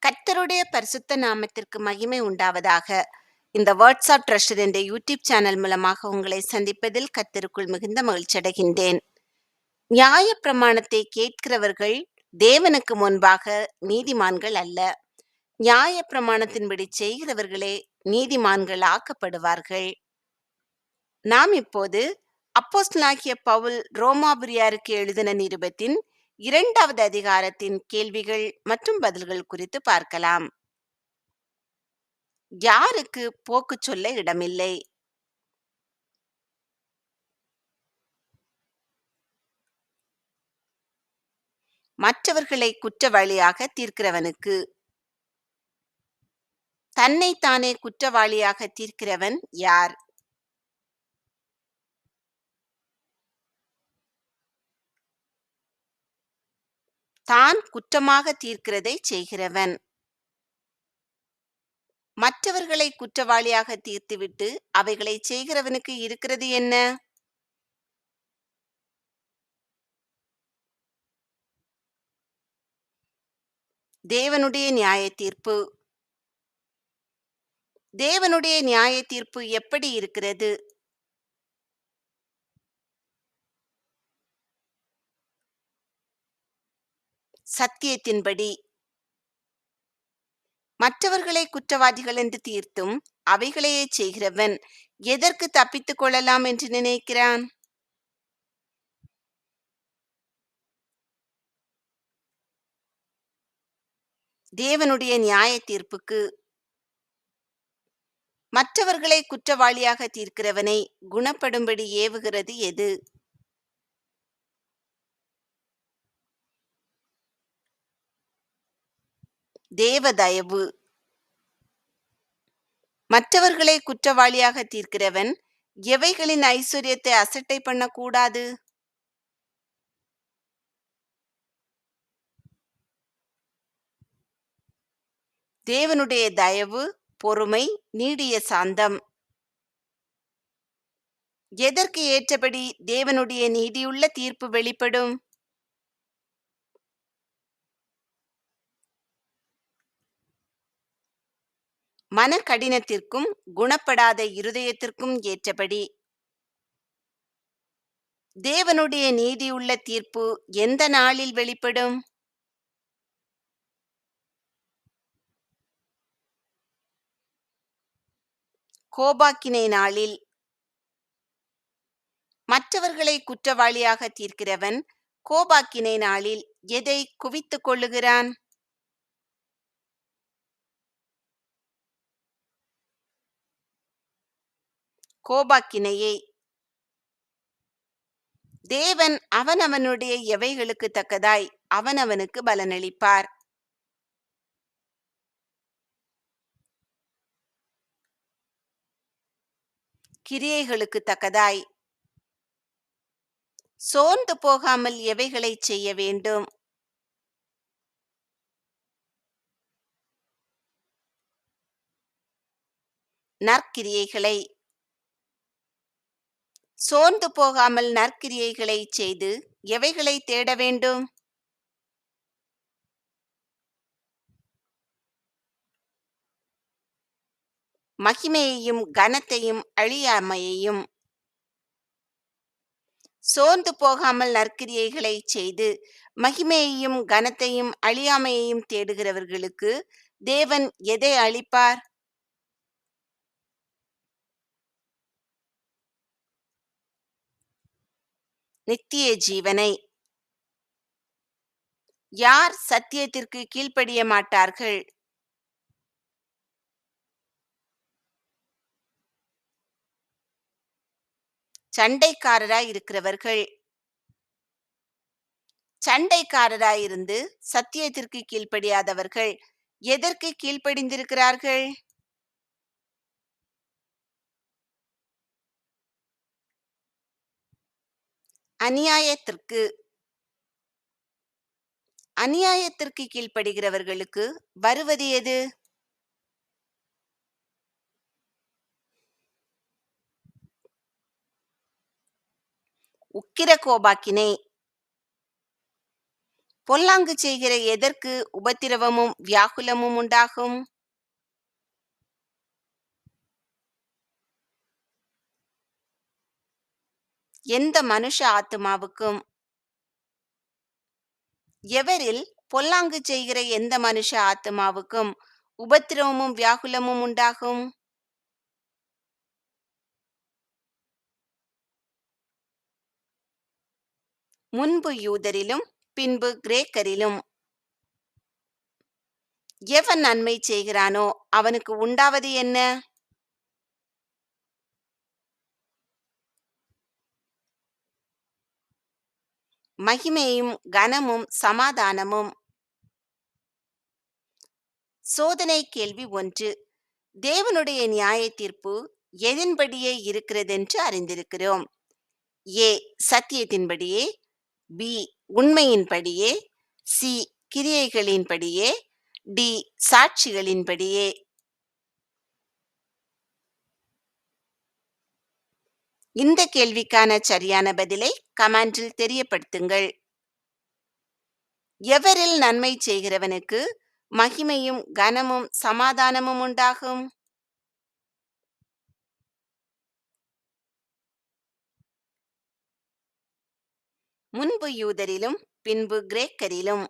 கர்த்தருடைய பரிசுத்த நாமத்திற்கு மகிமை உண்டாவதாக. இந்த வேர்ட்ஸ் ஆஃப் ட்ரெஷர் என்ற யூடியூப் சேனல் மூலமாக உங்களை சந்திப்பதில் கர்த்தருக்குள் மிகுந்த மகிழ்ச்சி அடைகின்றேன். நியாயப்பிரமாணத்தை கேட்கிறவர்கள் தேவனுக்கு முன்பாக நீதிமான்கள் அல்ல, நியாயப்பிரமாணத்தின்படி செய்கிறவர்களே நீதிமான்கள் ஆக்கப்படுவார்கள். நாம் இப்போது அப்போஸ்தலனாகிய பவுல் ரோமாபுரியாருக்கு எழுதின நிருபத்தின் 2வது அதிகாரத்தின் கேள்விகள் மற்றும் பதில்கள் குறித்து பார்க்கலாம். யாருக்கு போக்கு சொல்ல இடமில்லை? மற்றவர்களை குற்றவாளியாக தீர்க்கிறவனுக்கு. தன்னைத்தானே குற்றவாளியாக தீர்க்கிறவன் யார்? தான் குற்றமாக தீர்க்கிறதை செய்கிறவன். மற்றவர்களை குற்றவாளியாக தீர்த்துவிட்டு அவைகளை செய்கிறவனுக்கு இருக்கிறது என்ன? தேவனுடைய நியாய தீர்ப்பு. தேவனுடைய நியாய தீர்ப்பு எப்படி இருக்கிறது? சத்தியத்தின்படி. மற்றவர்களை குற்றவாளிகள் என்று தீர்த்தும் அவைகளையே செய்கிறவன் எதற்கு தப்பித்துக் கொள்ளலாம் என்று நினைக்கிறான்? தேவனுடைய நியாய தீர்ப்புக்கு. மற்றவர்களை குற்றவாளியாக தீர்க்கிறவனை குணப்படும்படி ஏவுகிறது எது? தேவதயவு. மற்றவர்களை குற்றவாளியாக தீர்க்கிறவன் எவைகளின் ஐஸ்வர்யத்தை அசட்டை பண்ணக்கூடாது? தேவனுடைய தயவு, பொறுமை, நீடிய சாந்தம். எதற்கு ஏற்றபடி தேவனுடைய நீதியுள்ள தீர்ப்பு வெளிப்படும்? மன கடினத்திற்கும் குணப்படாத இருதயத்திற்கும் ஏற்றபடி. தேவனுடைய நீதியுள்ள தீர்ப்பு எந்த நாளில் வெளிப்படும்? கோபாக்கினை நாளில். மற்றவர்களை குற்றவாளியாக தீர்க்கிறவன் கோபாக்கினை நாளில் எதை குவித்துக் கொள்ளுகிறான்? கோபாக்கினையை. தேவன் அவனவனுடைய எவைகளுக்கு தக்கதாய் அவனவனுக்கு பலனளிப்பார். கிரியைகளுக்கு தக்கதாய். சோர்ந்து போகாமல் எவைகளை செய்ய வேண்டும்? நற்கிரியைகளை. சோர்ந்து போகாமல் நற்கிரியைகளை செய்து எவைகளை தேட வேண்டும்? மகிமையையும் கனத்தையும் அழியாமையையும். சோர்ந்து போகாமல் நற்கிரியைகளை செய்து மகிமையையும் கனத்தையும் அழியாமையையும் தேடுகிறவர்களுக்கு தேவன் எதை அளிப்பார்? நித்திய ஜீவனை. யார் சத்தியத்திற்கு கீழ்ப்படிய மாட்டார்கள்? சண்டைக்காரராய் இருக்கிறவர்கள். சண்டைக்காரராயிருந்து சத்தியத்திற்கு கீழ்ப்படியாதவர்கள் எதற்கு கீழ்ப்படிந்திருக்கிறார்கள்? அநியாயத்திற்கு. அநியாயத்திற்கு கீழ்ப்படுகிறவர்களுக்கு வருவது எது? உக்கிர கோபாக்கினை. பொல்லாங்கு செய்கிற எதற்கு உபத்திரவமும் வியாகுலமும் உண்டாகும்? எந்த மனுஷ ஆத்துமாவுக்கும்? எவரில்? பொல்லாங்கு செய்கிற எந்த மனுஷ ஆத்துமாவுக்கும் உபத்திரவமும் வியாகுலமும் உண்டாகும்? முன்பு யூதரிலும் பின்பு கிரேக்கரிலும். எவன் நன்மை செய்கிறானோ அவனுக்கு உண்டாவது என்ன? மகிமையும் கனமும் சமாதானமும். சோதனை கேள்வி 1. தேவனுடைய நியாய தீர்ப்பு எதின்படியே இருக்கிறதென்று அறிந்திருக்கிறோம். ஏ சத்தியத்தின்படியே, பி உண்மையின்படியே, சி கிரியைகளின்படியே, டி சாட்சிகளின்படியே. இந்த கேள்விக்கான சரியான பதிலை கமெண்டில் தெரியப்படுத்துங்கள். எவரில் நன்மை செய்கிறவனுக்கு மகிமையும் கனமும் சமாதானமும் உண்டாகும்? முன்பு யூதரிலும் பின்பு கிரேக்கரிலும்.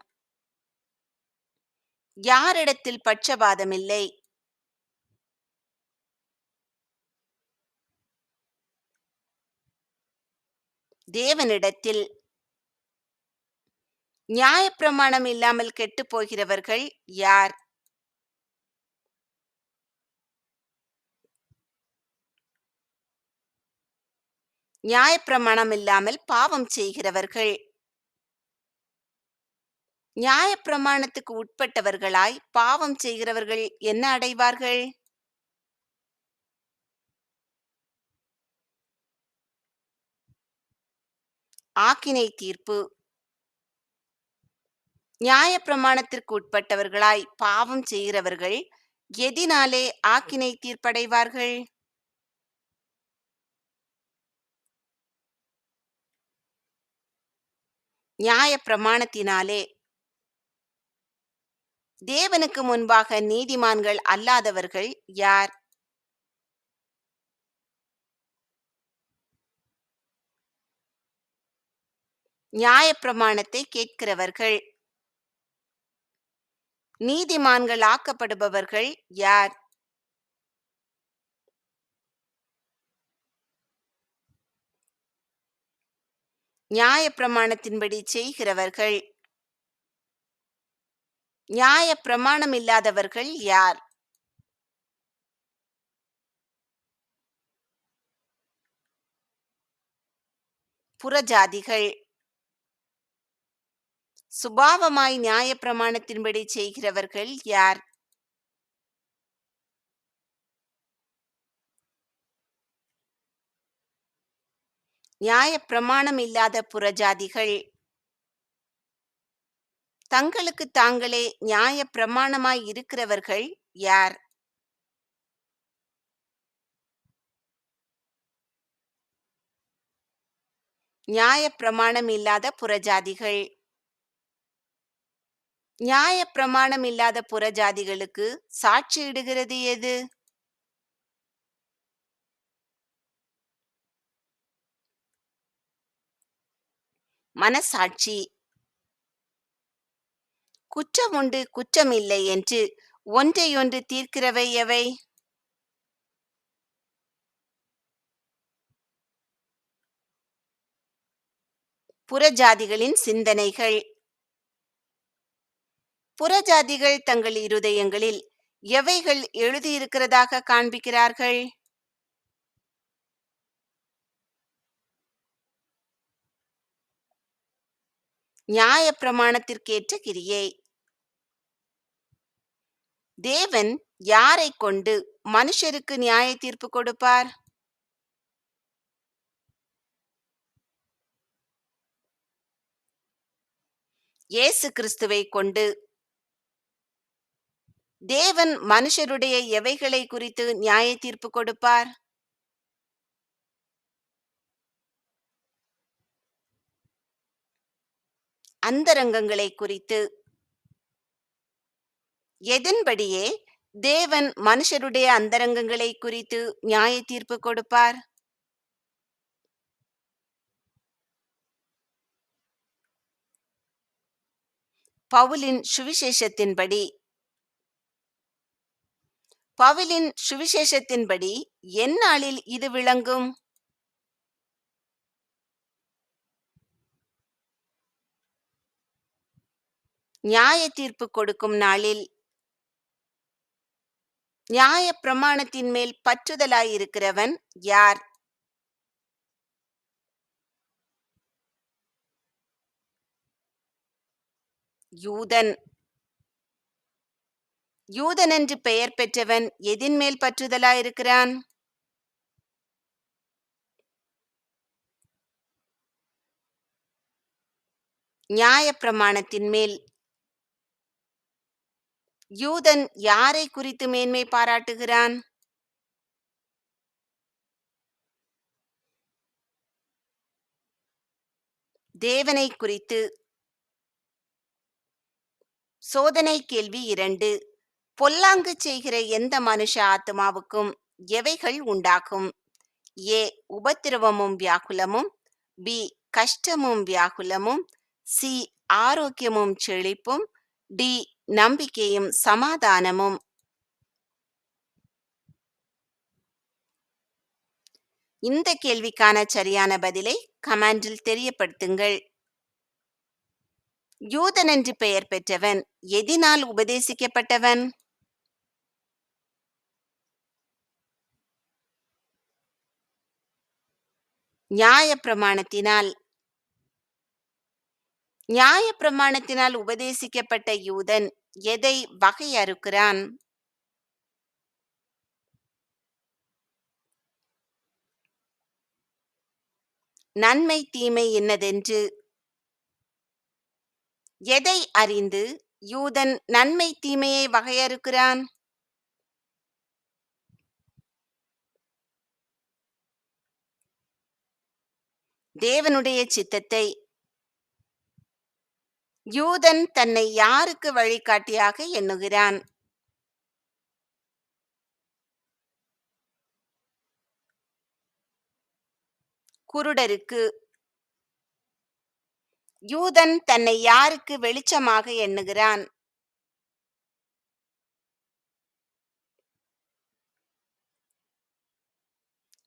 யாரிடத்தில் பட்சபாதமில்லை? தேவனிடத்தில். நியாயப்பிரமாணம் இல்லாமல் கெட்டு போகிறவர்கள் யார்? நியாயப்பிரமாணம் இல்லாமல் பாவம் செய்கிறவர்கள். நியாயப்பிரமாணத்துக்கு உட்பட்டவர்களாய் பாவம் செய்கிறவர்கள் என்ன அடைவார்கள்? ஆக்கினை தீர்ப்பு. நியாயப்பிரமாணத்திற்கு உட்பட்டவர்களாய் பாவம் செய்கிறவர்கள் எதினாலே ஆக்கினை தீர்ப்படைவார்கள்? நியாயப்பிரமாணத்தினாலே. தேவனுக்கு முன்பாக நீதிமான்கள் அல்லாதவர்கள் யார்? நியாயப்பிரமாணத்தை கேட்கிறவர்கள். நீதிமான்கள் ஆக்கப்படுபவர்கள் யார்? நியாயப்பிரமாணத்தின்படி செய்கிறவர்கள். நியாயப்பிரமாணம் இல்லாதவர்கள் யார்? புறஜாதிகள். சுபாவமாய் நியாயப்பிரமாணத்தின்படி செய்கிறவர்கள் யார்? நியாயப்பிரமாணம் இல்லாத புறஜாதிகள். தங்களுக்கு தாங்களே நியாயப்பிரமாணமாய் இருக்கிறவர்கள் யார்? நியாயப்பிரமாணம் இல்லாத புறஜாதிகள். நியாயப்பிரமாணம் இல்லாத புறஜாதிகளுக்கு சாட்சியிடுகிறது எது? மனசாட்சி. குற்றம் உண்டு குற்றமில்லை என்று ஒன்றையொன்று தீர்க்கிறவை எவை? புறஜாதிகளின் சிந்தனைகள். புறஜாதிகள் தங்கள் இருதயங்களில் எவைகள் எழுதியிருக்கிறதாக காண்பிக்கிறார்கள்? நியாயப்பிரமாணத்திற்கேற்ற கிரியை. தேவன் யாரை கொண்டு மனுஷருக்கு நியாய தீர்ப்பு கொடுப்பார்? இயேசு கிறிஸ்துவை கொண்டு. தேவன் மனுஷருடைய எவைகளை குறித்து நியாய தீர்ப்பு கொடுப்பார்? அந்தரங்கங்களை குறித்து. எதன்படியே தேவன் மனுஷருடைய அந்தரங்கங்களை குறித்து நியாய தீர்ப்பு கொடுப்பார்? பவுலின் சுவிசேஷத்தின்படி. பவுலின் சுவிசேஷத்தின்படி எந்நாளில் இது விளங்கும்? நியாய தீர்ப்பு கொடுக்கும் நாளில். நியாய பிரமாணத்தின் மேல் பற்றுதலாயிருக்கிறவன் யார்? யூதன். யூதன் என்று பெயர் பெற்றவன் எதின் மேல் பற்றுதலாயிருக்கிறான்? நியாய பிரமாணத்தின் மேல். யூதன் யாரை குறித்து மேன்மை பாராட்டுகிறான்? தேவனை குறித்து. சோதனை கேள்வி 2. பொல்லாங்கு செய்கிற எந்த மனுஷ ஆத்மாவுக்கும் எவைகள் உண்டாகும்? ஏ உபத்திரவமும் வியாகுலமும், பி கஷ்டமும் வியாகுலமும், சி ஆரோக்கியமும் செழிப்பும், டி நம்பிக்கையும் சமாதானமும். இந்த கேள்விக்கான சரியான பதிலை கமெண்டில் தெரியப்படுத்துங்கள். யூதன் என்று பெயர் பெற்றவன் எதினால் உபதேசிக்கப்பட்டவன்? நியாய பிரமாணத்தினால். நியாய பிரமாணத்தினால் உபதேசிக்கப்பட்ட யூதன் எதை வகையறுக்கிறான்? நன்மை தீமை என்னதென்று. எதை அறிந்து யூதன் நன்மை தீமையை வகையறுக்கிறான்? தேவனுடைய சித்தத்தை. யூதன் தன்னை யாருக்கு வழிகாட்டியாக எண்ணுகிறான்? குருடருக்கு. யூதன் தன்னை யாருக்கு வெளிச்சமாக எண்ணுகிறான்?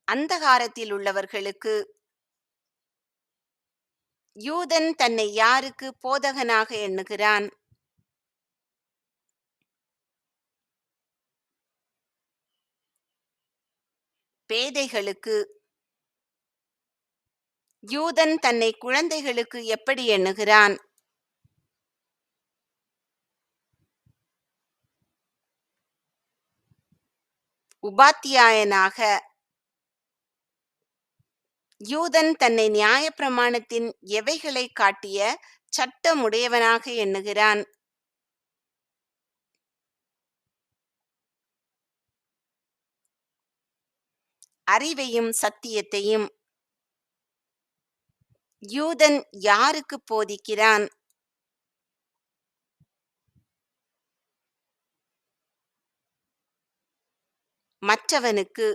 அந்தகாரத்தில் உள்ளவர்களுக்கு. யூதன் தன்னை யாருக்கு போதகனாக எண்ணுகிறான்? பேதைகளுக்கு. யூதன் தன்னை குழந்தைகளுக்கு எப்படி எண்ணுகிறான்? உபாத்தியாயனாக. யூதன் தன்னை நியாயப்பிரமாணத்தின் எவைகளை காட்டிய சட்டமுடையவனாக எண்ணுகிறான்? அறிவையும் சத்தியத்தையும். யூதன் யாருக்கு போதிக்கிறான்? மற்றவனுக்கு.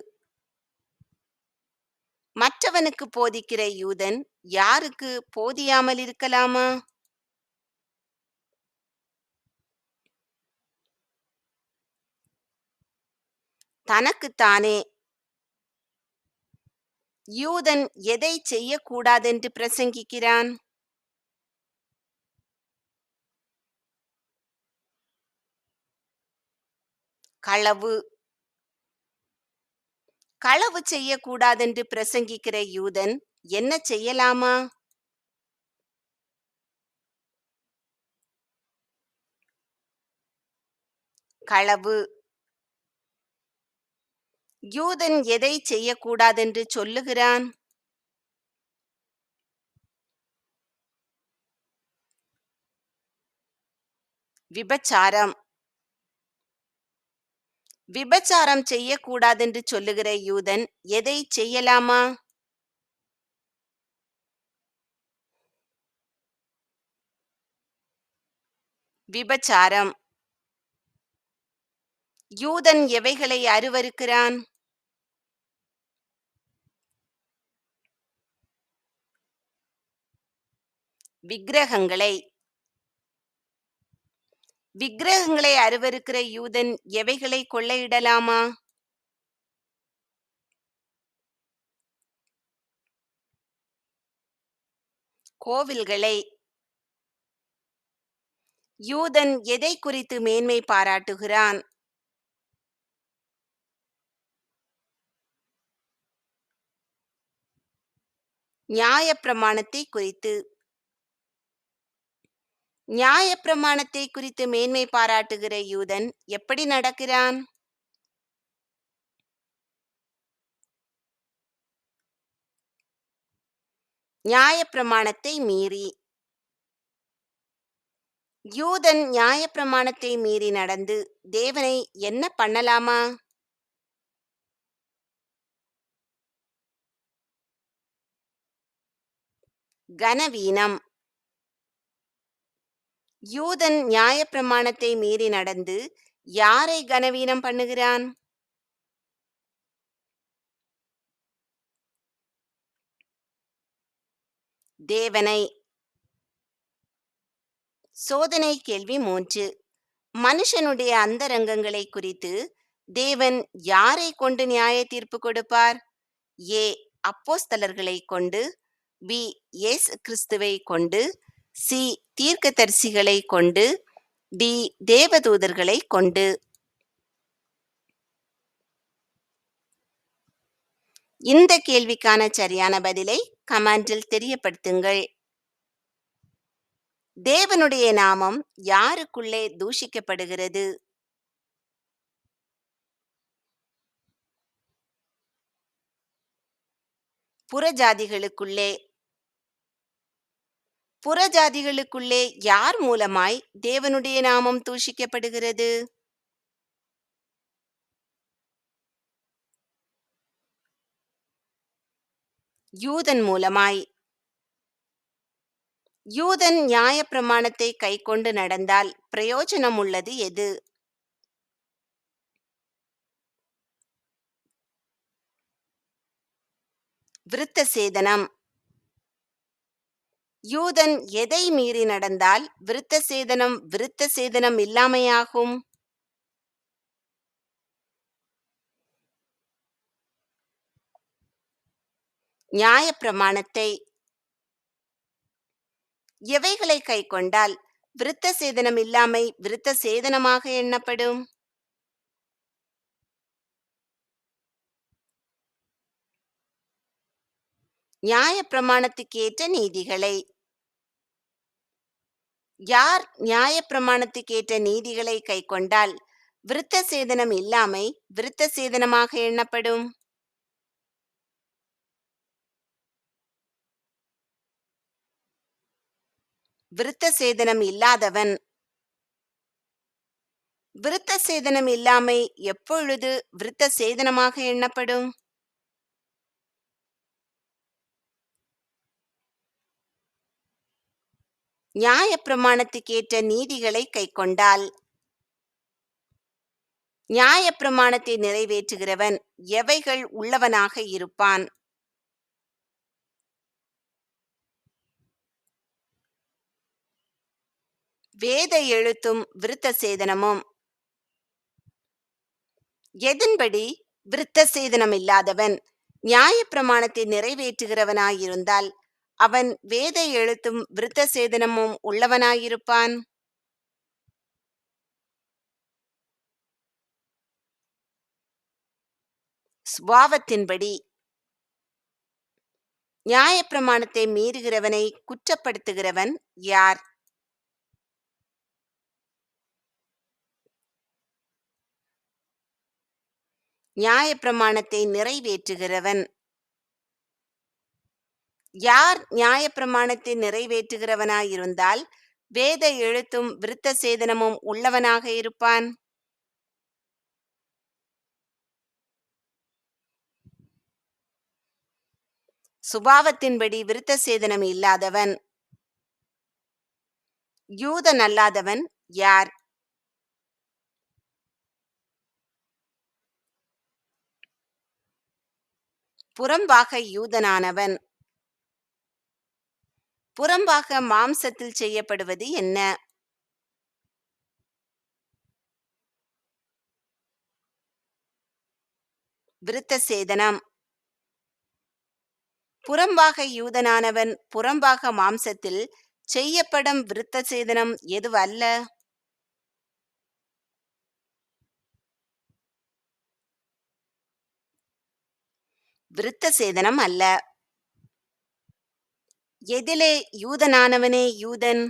மற்றவனுக்கு போதிக்கிற யூதன் யாருக்கு போதியாமல் இருக்கலாமா? தனக்குத்தானே. யூதன் எதை செய்யக்கூடாதென்று பிரசங்கிக்கிறான்? களவு. களவு செய்யக்கூடாதென்று பிரசங்கிக்கிற யூதன் என்ன செய்யலாமா? களவு. யூதன் எதை செய்யக்கூடாதென்று சொல்லுகிறான்? விபச்சாரம். விபச்சாரம் செய்யக்கூடாதென்று சொல்லுகிற யூதன் எதை செய்யலாமா? விபசாரம். யூதன் எவைகளை அருவருக்கிறான்? விக்கிரகங்களை. விக்கிரகங்களை அருவருக்கிற யூதன் எவைகளை கொள்ளையிடலாமா? கோவில்களை. யூதன் எதை குறித்து மேன்மை பாராட்டுகிறான்? நியாயப்பிரமாணத்தை குறித்து. நியாயப்பிரமாணத்தை குறித்து மேன்மை பாராட்டுகிற யூதன் எப்படி நடக்கிறான்? நியாயப்பிரமாணத்தை மீறி. யூதன் நியாயப்பிரமாணத்தை மீறி நடந்து தேவனை என்ன பண்ணலாமா? கனவீனம். யூதன் நியாயப்பிரமாணத்தை மீறி நடந்து யாரை கனவீனம் பண்ணுகிறான்? தேவனை. சோதனை கேள்வி 3. மனுஷனுடைய அந்தரங்கங்களை குறித்து தேவன் யாரை கொண்டு நியாய தீர்ப்பு கொடுப்பார்? ஏ. அப்போஸ்தலர்களை கொண்டு. பி. இயேசு கிறிஸ்துவை கொண்டு. சி. தீர்க்கதரிசிகளை கொண்டு. டி. தேவதூதர்களை கொண்டு. இந்த கேள்விக்கான சரியான பதிலை கமெண்டில் தெரியப்படுத்துங்கள். தேவனுடைய நாமம் யாருக்குள்ளே தூஷிக்கப்படுகிறது? புறஜாதிகளுக்குள்ளே. புறஜாதிகளுக்குள்ளே யார் மூலமாய் தேவனுடைய நாமம் தூஷிக்கப்படுகிறது? யூதன் மூலமாய். யூதன் நியாயப்பிரமாணத்தை கைக்கொண்டு நடந்தால் பிரயோஜனம் உள்ளது எது? விருத்த சேதனம். யூதன் எதை மீறி நடந்தால் விருத்த சேதனம் இல்லாமையாகும்? நியாயப்பிரமாணத்தை. எவைகளை கைக்கொண்டால் விருத்த சேதனம் இல்லாமை விருத்த சேதனமாக எண்ணப்படும்? நியாயப்பிரமாணத்துக்கேற்ற நீதிகளை. யார் நியாயப்பிரமாணத்துக்கேற்ற நீதிகளை கைக்கொண்டால் விருத்த சேதனம் இல்லாமை விருத்த சேதனமாக எண்ணப்படும்? விருத்த சேதனம் இல்லாதவன். விருத்த சேதனம் இல்லாமை எப்பொழுது விருத்த சேதனமாக எண்ணப்படும்? நியாயப்பிரமாணத்துக்கேற்ற நீதிகளை கைக்கொண்டால். நியாயப்பிரமாணத்தை நிறைவேற்றுகிறவன் எவைகள் உள்ளவனாக இருப்பான்? வேத எழுத்தும் விருத்த சேதனமும். எதன்படி விருத்த சேதனம் இல்லாதவன் நியாயப்பிரமாணத்தை நிறைவேற்றுகிறவனாயிருந்தால் அவன் வேத எழுத்தும் விருத்த சேதனமும் உள்ளவனாயிருப்பான்? சுபாவத்தின்படி. நியாயப்பிரமாணத்தை மீறுகிறவனை குற்றப்படுத்துகிறவன் யார்? நியாயப்பிரமாணத்தை நிறைவேற்றுகிறவன். யார் நியாயப்பிரமாணத்தை நிறைவேற்றுகிறவனாயிருந்தால் வேத எழுத்தும் விருத்த சேதனமும் உள்ளவனாக இருப்பான்? சுபாவத்தின்படி விருத்த சேதனம் இல்லாதவன். யூதன் அல்லாதவன் யார்? புறம்பாக யூதனானவன். புறம்பாக மாம்சத்தில் செய்யப்படுவது என்ன? விருத்த சேதனம். புறம்பாக யூதனானவன் புறம்பாக மாம்சத்தில் செய்யப்படும் விருத்த சேதனம் எதுவல்ல? விருத்த சேதனம் அல்ல. எதிலே யூதனானவனே யூதன்?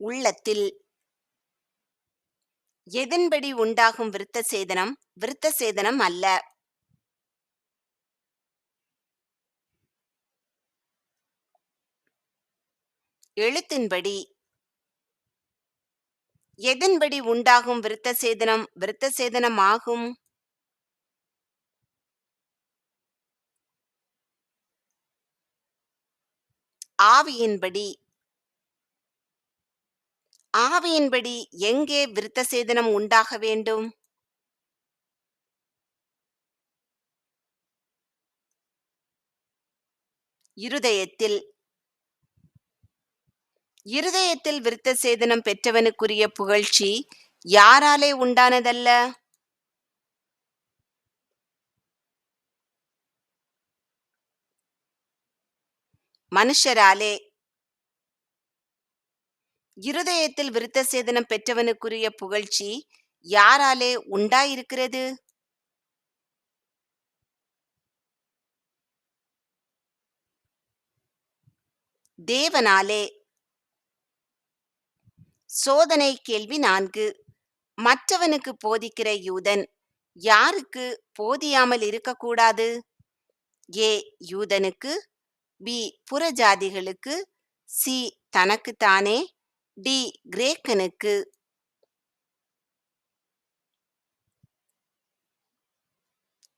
உள்ளத்தில். எதன்படி உண்டாகும் விருத்த சேதனம் விருத்த சேதனம் அல்ல? எழுத்தின்படி. எதன்படி உண்டாகும் விருத்த சேதனம் விருத்த சேதனம் ஆகும்? ஆவியின்படி. ஆவியின்படி எங்கே விருத்த சேதனம் உண்டாக வேண்டும்? இருதயத்தில். இருதயத்தில் விருத்த சேதனம் பெற்றவனுக்குரிய புகழ்ச்சி யாராலே உண்டானதல்ல? மனுஷராலே. இருதயத்தில் விருத்த சேதனம் பெற்றவனுக்குரிய புகழ்ச்சி யாராலே உண்டாயிருக்கிறது? தேவனாலே. சோதனை கேள்வி 4. மற்றவனுக்கு போதிக்கிற யூதன் யாருக்கு போதியாமல் இருக்கக்கூடாது? ஏ யூதனுக்கு, பி புறஜாதிகளுக்கு, சி தனக்குத்தானே, டி கிரேக்கனுக்கு.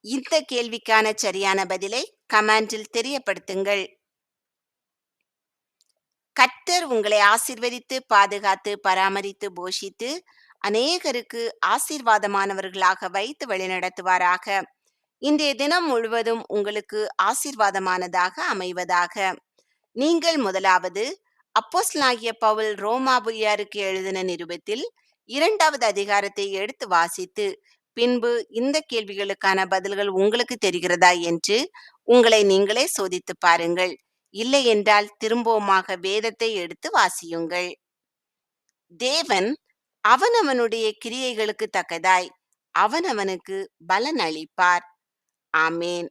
இந்த கேள்விக்கான சரியான பதிலை கமெண்டில் தெரியப்படுத்துங்கள். கர்த்தர் உங்களை ஆசீர்வதித்து பாதுகாத்து பராமரித்து போஷித்து அநேகருக்கு ஆசீர்வாதமானவர்களாக வைத்து வழிநடத்துவாராக. இன்றைய தினம் முழுவதும் உங்களுக்கு ஆசீர்வாதமானதாக அமைவதாக. நீங்கள் முதலாவது அப்போஸ்தலனாகிய பவுல் ரோமாபுரியாருக்கு எழுதின நிருபத்தில் 2வது அதிகாரத்தை எடுத்து வாசித்து பின்பு இந்த கேள்விகளுக்கான பதில்கள் உங்களுக்கு தெரிகிறதா என்று உங்களை நீங்களே சோதித்து பாருங்கள். இல்லை என்றால் திரும்பவுமாக வேதத்தை எடுத்து வாசியுங்கள். தேவன் அவனவனுடைய கிரியைகளுக்கு தக்கதாய் அவனவனுக்கு பலன் அளிப்பார். ஆமேன்.